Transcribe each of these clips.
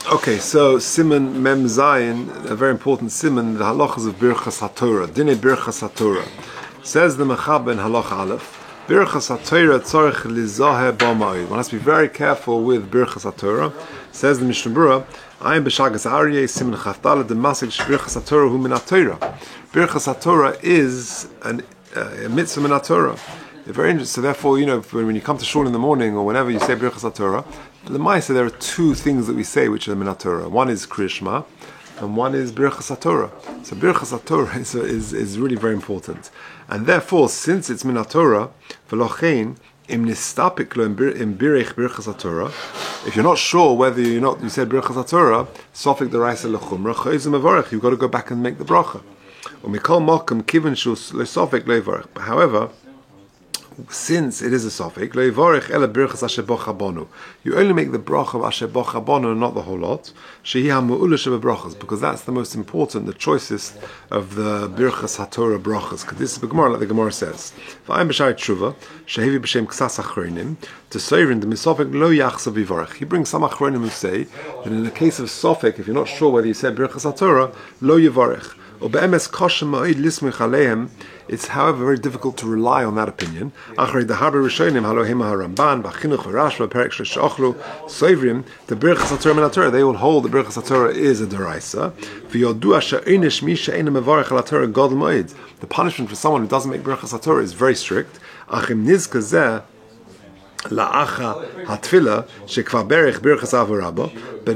Okay, so Siman Mem Zayin, a very important Siman, the halachas of Birchas HaTorah, Dine Birchas HaTorah. Says the Mechaber in Halach Aleph, Birchas HaTorah tzorech lizohe b'ma'id. One has to be very careful with Birchas HaTorah. Says the Mishnah Berurah, Ayin b'shagas Aryeh Siman Chaftala the Masik Birchas HaTorah hu min HaTorah. Birchas HaTorah is a mitzvah min HaTorah. Very interesting. So therefore, when you come to shul in the morning or whenever you say Birchas HaTorah, L'maisa, there are two things that we say which are min HaTorah. One is Kriya Shema, and one is Birchas HaTorah. So Birchas HaTorah is really very important. And therefore, since it's min HaTorah, v'lochein, im nistapik lo im birech Birchas HaTorah, if you're not sure whether you said Birchas HaTorah, sofik deraisa lechumra, chayzim avarech, you've got to go back and make the bracha. Umikol mokum kiven shu sofik lo yivarech. However, since it is a suffix, you only make the bracha of asher bocha bono, not the whole lot. Because that's the most important, the choicest of the Birchas HaTorah brachas. Because this is the Gemara, like the Gemara says. To Seirin, the misofik lo yachsav yivarech. He brings some achronim who say that in the case of sofik, if you're not sure whether you said Birchas HaTorah, lo yivarech. It's, however, very difficult to rely on that opinion. The Birchas HaTorah min HaTorah, they will hold the Birchas HaTorah is a deraisa. The punishment for someone who doesn't make Birchas HaTorah is very strict. But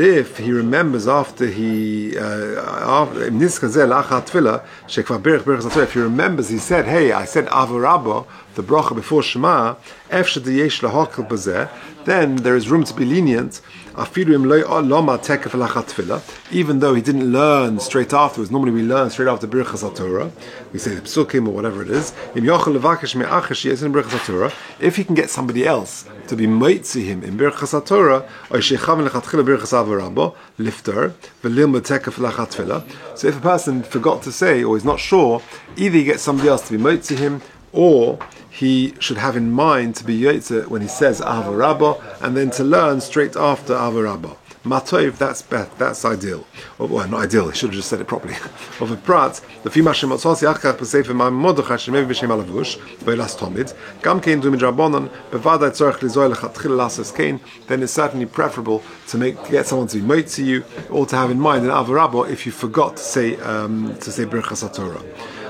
if he remembers after if he remembers he said, hey, I said Avarabba, the bracha before Shema, then there is room to be lenient, even though he didn't learn straight afterwards. Normally we learn straight after Birchas HaTorah. We say the Psukim or whatever it is. If he can get somebody else to be moitzi him in Birchas HaTorah, so if a person forgot to say or is not sure, either he gets somebody else to be moitzi him, or he should have in mind to be yotze when he says Avarabba, and then to learn straight after Avarabba. Matov, that's ideal. Well, not ideal, he should have just said it properly. Of a prat, the Fimashem Motzasi Achach B'Sefer Ma'amodach Hashemev B'Shem Alavush, V'elas Tomid, Gam Kein Du Midrabanon, B'Vadai Tzorech Lizoy Lechatchil Lasses Kein, then it's certainly preferable to get someone to be made to you, or to have in mind an Avarabba if you forgot to say Birchas HaTorah.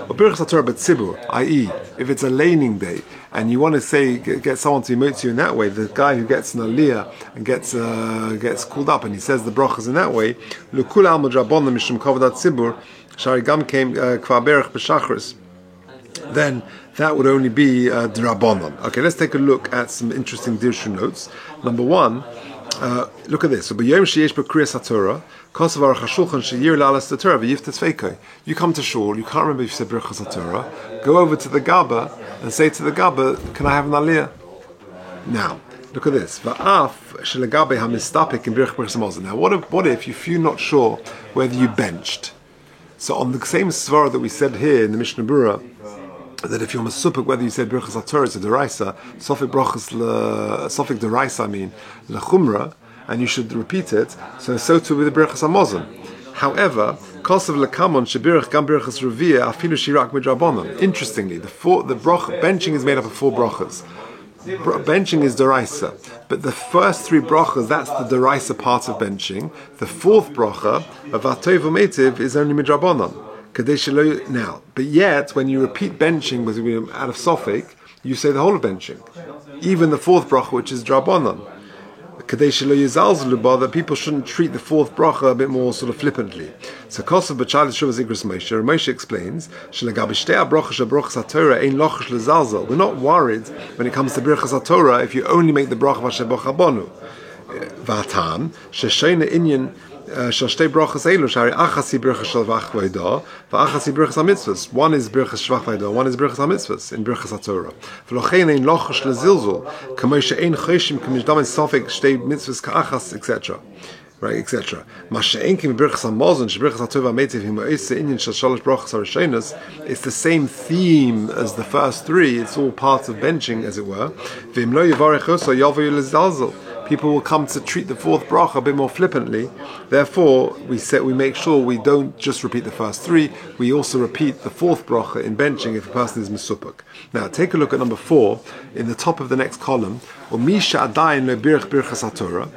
Or Birchas HaTorah B'Tzibur, i.e., if it's a laning day, and you want to say, get someone to emote you in that way, the guy who gets an aliyah and gets called up and he says the brachas in that way, L'kul al madrabon mishum kavadat tzibur, shari gam came kva berach b'shachris, then that would only be d'rabonon. Okay, let's take a look at some interesting dirshu notes. Number one, look at this. So b'yom sheyesh b'kriyas haTorah, kosav aruch hashulchan sheyir la'alas haTorah v'yiftas feikoi. You come to shul, you can't remember if you said Birchas HaTorah, go over to the Gabba and say to the Gabba, can I have an aliyah? Now, look at this. Va'af shelegabe hamistapik in Birchas HaMazon. Now, what if you're not sure whether you benched? So on the same svara that we said here in the Mishnah Berurah, that if you're masupik whether you said Birchas HaTorah is a deraisa, sofik deraisa lechumra, and you should repeat it. So too with the Birchas HaMazon. However, kosav lekamon shebirach gam birchas revia afilu shirak midrabanon. Interestingly, the bracha benching is made up of 4 brachas. Benching is deraisa, but the first 3 brachas, that's the deraisa part of benching. The 4th bracha of atov umetiv is only midrabanon. Now, but yet when you repeat benching out of sofik, you say the whole of benching, even the 4th bracha, which is drabanon. That people shouldn't treat the 4th bracha a bit more sort of flippantly. So Kosav b'Chalis Shuvah Zikras Moshe explains, we're not worried when it comes to Birchas HaTorah if you only make the bracha of Asher Bocha Bonu. V'atan, sheshayna inyan shashtei brachas elu shari achasi birchas shalvach v'ayda v'achasi birchas hamitzvos. One is birchas shvach v'ayda, one is birchas hamitzvos in birchas HaTorah. V'lochein ein lochash lezilzul k'may she'ein choshim k'mishdamen sofek shtei mitzvos ka'achas, etc. Right, etc. Masha'enkim birchas hamazon shebirchas HaTorah metiv himo'ese inyan shal shalosh brachas harishonos. It's the same theme as the first 3. It's all part of benching, as it were. V'im lo yivarech oso yavo yilezalzel. people will come to treat the fourth bracha a bit more flippantly. Therefore, we make sure we don't just repeat the first three, we also repeat the fourth bracha in benching if a person is mesupuk. Now, take a look at number 4 in the top of the next column. Umisha adayin lo birch birchas haTorah.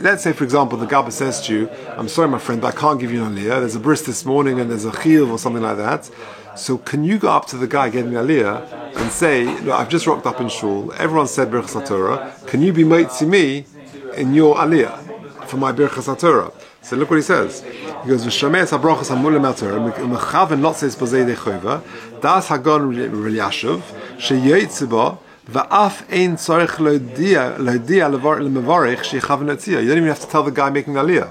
Let's say, for example, the Gabba says to you, I'm sorry, my friend, but I can't give you an aliyah. There's a bris this morning and there's a chiyuv or something like that. So can you go up to the guy getting aliyah and say, look, I've just rocked up in shul, everyone said birchas haTorah, can you be moitzi me in your aliyah for my birchas haTorah? So look what he says. He goes, "V'shamei es habrachos hamulim haTorah, u'mechaven not says b'zei dechova, das hagon r'yashuv, sheyeitze ba, v'af ein tzarich lo'dia le'mevarich shechaven etziyah." You don't even have to tell the guy making aliyah.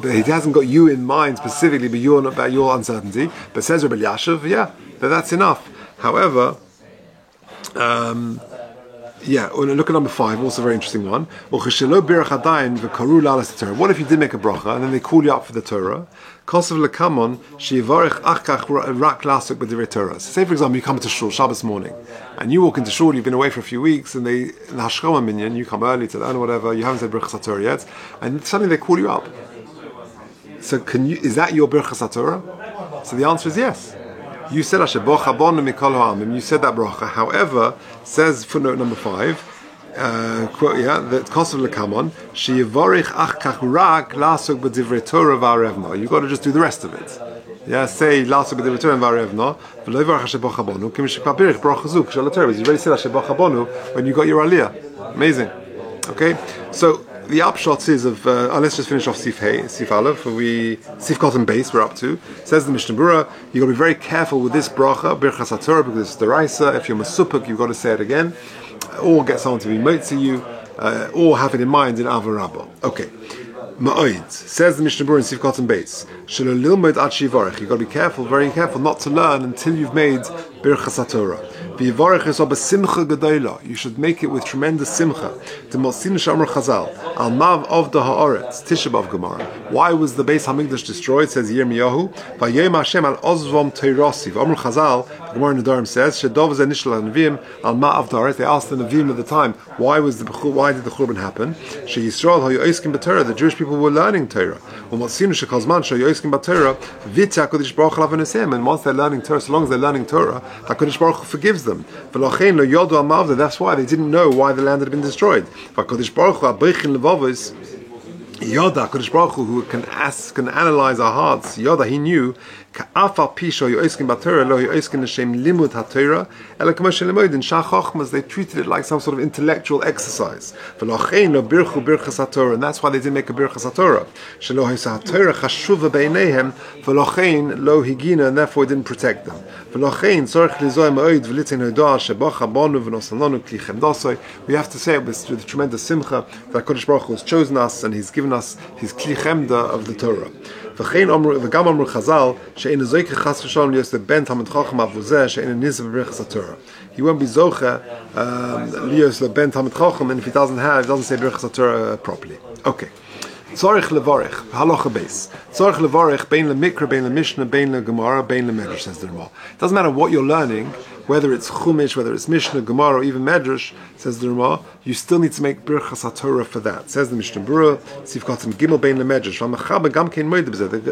But he hasn't got you in mind specifically, but you're not about your uncertainty. But says Rabbi Yashiv, yeah, but that's enough. However, look at number 5, also a very interesting one. What if you did make a bracha and then they call you up for the Torah? Say, for example, you come to shul Shabbos morning and you walk into shul, you've been away for a few weeks, and in the Hashkoma minyan, you come early to learn or whatever, you haven't said Birchas HaTorah yet, and suddenly they call you up. So is that your Birchas HaTorah? So the answer is yes. You said you said that bracha. However, says footnote number 5, quote, that Kosev lekamon sheyivarich achkach rak lasuk b'divrei Torah v'arevna. You got to just do the rest of it. Yeah, say lasuk b'divrei Torah v'arevna. V'lo yivarich Hashem b'chabonu kim shekpapirich bracha zuk shel Torah. You already said Hashem b'chabonu when you got your aliyah. Amazing. Okay, so the upshot is of let's just finish off Sif Aleph. Sif Cotton base we're up to. Says the Mishnah Berurah, you got to be very careful with this bracha Birchas HaTorah because it's deraisa. If you're masupuk, you've got to say it again, or get someone to be motzi you, or have it in mind in Ava Rabbah. Okay. Ma'oid, says the Mishnah Berurah in Sif Cotton base. Shelo lilmod ad shivarech. You've got to be careful, very careful, not to learn until you've made Birchas HaTorah. You should make it with tremendous simcha. The Mosin Shamar Chazal, Al Mav of the Haaretz, Tisha B'Av Gemara. Why was the Beis Hamikdash destroyed? Says Yirmiyahu. Vayom Hashem al Ozvom Teirasi. Amr Chazal, the Gemara in the Durham says, Shedov Zenishal Neviim Al Ma'av Haaretz. They asked the Neviim at the time, why did the Churban happen? She Yisrael Hayu Oiskim B'Torah. The Jewish people were learning Torah. Umotzinu Shekozman Shayu Oiskim B'Torah. Vitya Kodesh Baruch Lavanasem. And once they're learning Torah, so long as they're learning Torah, HaKodesh Baruch forgives them. That's why they didn't know why the land had been destroyed. Kodesh Baruch Hu, who can analyze our hearts, Yoda, he knew. In Shach they treated it like some sort of intellectual exercise. And that's why they didn't make a Birchas HaTorah. And therefore it didn't protect them. We have to say it with tremendous simcha that Kodesh Baruch Hu has chosen us and He's given us His Kli Chemda of the Torah. V'chein v'gam amru Chazal she'ein zoyke chas v'shalom liyos ben Talmid Chacham avuzeh she'ein nizv b'Birchas HaTorah. He won't be zoche liyos ben Talmid Chacham, and if he doesn't say Birchas HaTorah properly. Okay. Tzorich levarich, halacha base. Tzorich levarich, bein lemikra, bein lemishnah, bein legemara, bein lemedrash, says the Rama. It doesn't matter what you're learning, whether it's chumash, whether it's mishnah, gemara, or even medrash, says the Rama, you still need to make Birchas HaTorah for that. Says the Mishnah Berurah, Sif Katan Gimel bein lemedrash.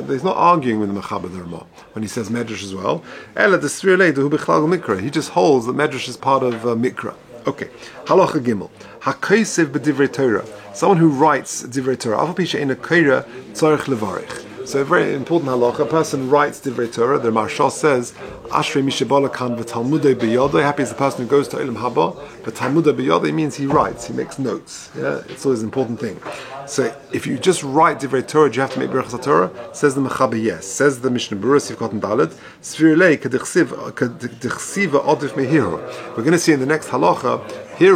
He's not arguing with the Mechaber, the Rama, when he says medrash as well. Ela desrielei dehu bichlal mikra. He just holds that medrash is part of mikra. Okay. Halacha Gimel. HaKosev b'divrei Torah. Someone who writes divrei Torah. Aval pisha in a koira tzorich levarich. So a very important halacha. A person writes divrei Torah. The Maharsha says, Ashrei mishabola kan v'talmudei b'yodei. Happy is the person who goes to Olam Haba. But talmudei b'yodei means he writes. He makes notes. Yeah, it's always an important thing. So if you just write divrei Torah, do you have to make Birchas HaTorah? Says the Mechaber, yes. Says the Mishnah Berurah, Sif Cotton Dalet, Svirlei k'dichsiva odif mehiru. We're going to see in the next halacha, here,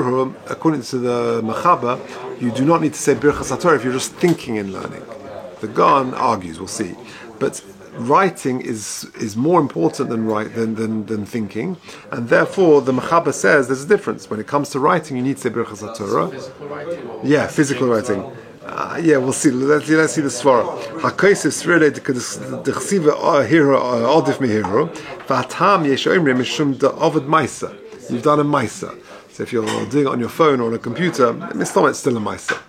according to the Mechaber, you do not need to say Birchas HaTorah if you're just thinking and learning. The Gan argues, we'll see. But writing is more important than thinking, and therefore the Mechaber says there's a difference. When it comes to writing, you need to say Birchas HaTorah. Yeah, physical writing. We'll see. Let's see the svara. HaKosev svirlei d'chsiva hero odif mehiru v'atam yesh omrim mishum da'ovad ma'isa. You've done a ma'isa. So So if you're doing it on your phone or on a computer, it's still a Maisa.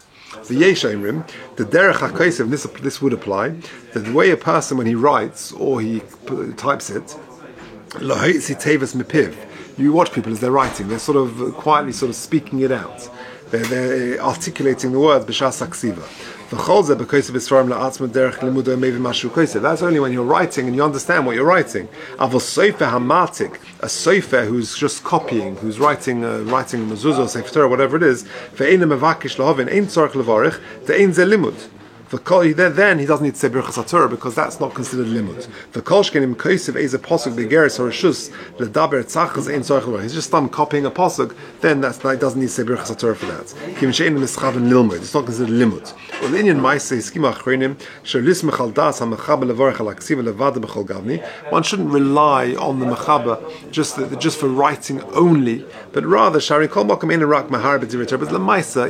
The Yesh Omrim, the Derech HaKosev, this would apply, that the way a person, when he writes or he types it, Lahitzi Tevis Mipiv, you watch people as they're writing, they're sort of quietly sort of speaking it out. They're articulating the words b'shas haksiva. That's only when you're writing and you understand what you're writing. A sofer who's just copying, who's writing mezuzah, sefer Torah, whatever it is, then he doesn't need to say Birchas HaTorah because that's not considered limud. He's just done copying a pasuk, then that doesn't need to say Birchas HaTorah for that. It's not considered limud. One shouldn't rely on the mechaber just for writing only, but rather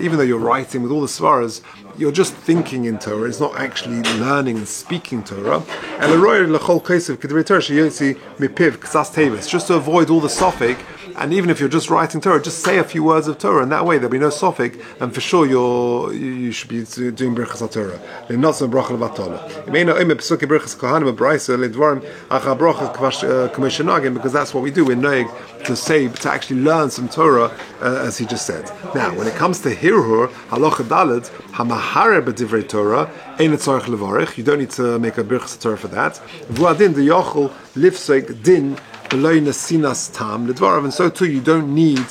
even though you're writing with all the svaras, you're just thinking in Torah, it's not actually learning and speaking Torah. Just to avoid all the sophic, and even if you're just writing Torah, just say a few words of Torah, and that way there'll be no sophic, and for sure you should be doing Birchas HaTorah. Because that's what we do, we're knowing to actually learn some Torah, as he just said. Now, when it comes to Hirhur, Halacha Daled, Hamahare b'divrei Torah, ein tzarich levarich, you don't need to make a Birchas HaTorah for that. V'adin de yochel lifsek din beloy nasinas tam ledvarav, and so too you don't need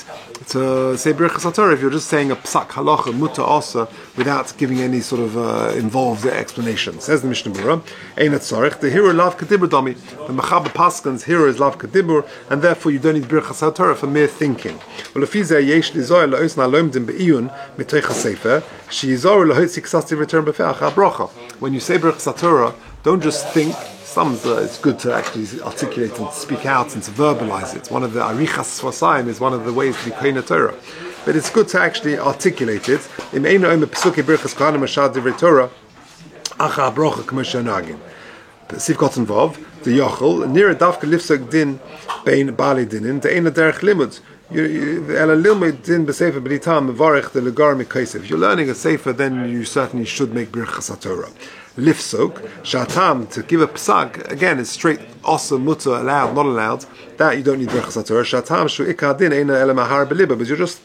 to say Birchas HaTorah if you're just saying a psak halacha muta asa without giving any sort of involved explanation. Says the Mishnah Berurah, ein tzarich, the hero lav kadibur dami, the mechaber paskan's hero is lav kadibur, and therefore you don't need Birchas HaTorah for mere thinking. Well, if he's a yesh lizoy laosna lomdim beiyun mitoich hasefer, she izor lahotzi ksasti return befeach habrocha. When you say Birchas HaTorah, don't just think. It's good to actually articulate and speak out and to verbalize it. One of the arichas svasayim is one of the ways to be kohen Torah. But it's good to actually articulate it. In ein oim pesuke birchas kohanim ashad divrei Torah, acha brocha k'moshe nagin. Sif got involved. The yochel near dafka lifsok din bein bali dinin the ein derech limud. If you're learning a sefer, then you certainly should make Birchas HaTorah. Lifsok, shatam, to give a psak, again, it's straight asa, mutter, allowed, not allowed. That you don't need Birchas HaTorah. Shatam, shu ikadin, eina ele mahar beliba, but you're just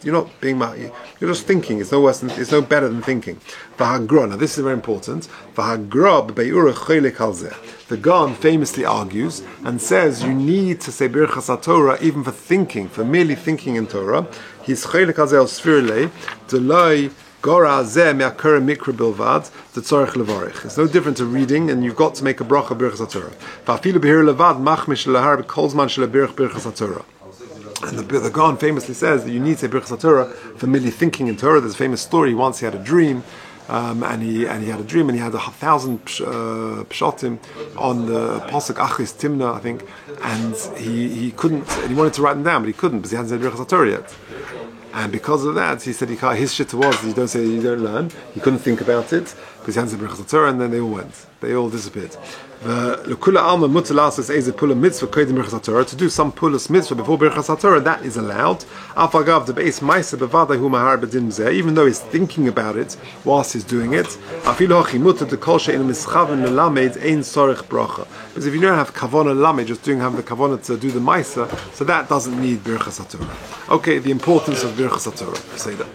thinking. It's no worse than, it's no better than thinking. V'hagra, now this is very important. V'hagra b'be'ura choylek al zeh. The Gaon famously argues and says you need to say Birchas HaTorah even for thinking, for merely thinking in Torah. He's choylek al zeh al sfirlei, deloi gora zeh me'akura mikra bilvad, the tzorich levarich. It's no different to reading, and you've got to make a bracha Birchas HaTorah. V'afilu behir levad machmish lehar b'kolzman shel Birchas HaTorah. And the Gaon famously says that you need to say Birchas HaTorah for merely thinking in Torah. There's a famous story. Once he had a dream, and he had a dream, and he had 1,000 pshatim on the pasuk Achis Timna, I think, and he couldn't, and he wanted to write them down, but he couldn't because he hadn't said Birchas HaTorah yet. And because of that, he said he can't. His shita was you don't say, you don't learn. He couldn't think about it because he hadn't said Birchas HaTorah, and then they all went. They all disappeared. To do some pulas mitzvah before Birchas HaTorah, that is allowed. Even though he's thinking about it whilst he's doing it. Because if you don't have kavana lamed, just have the kavana to do the maisa, so that doesn't need Birchas HaTorah. Okay, the importance of Birchas HaTorah. Say that.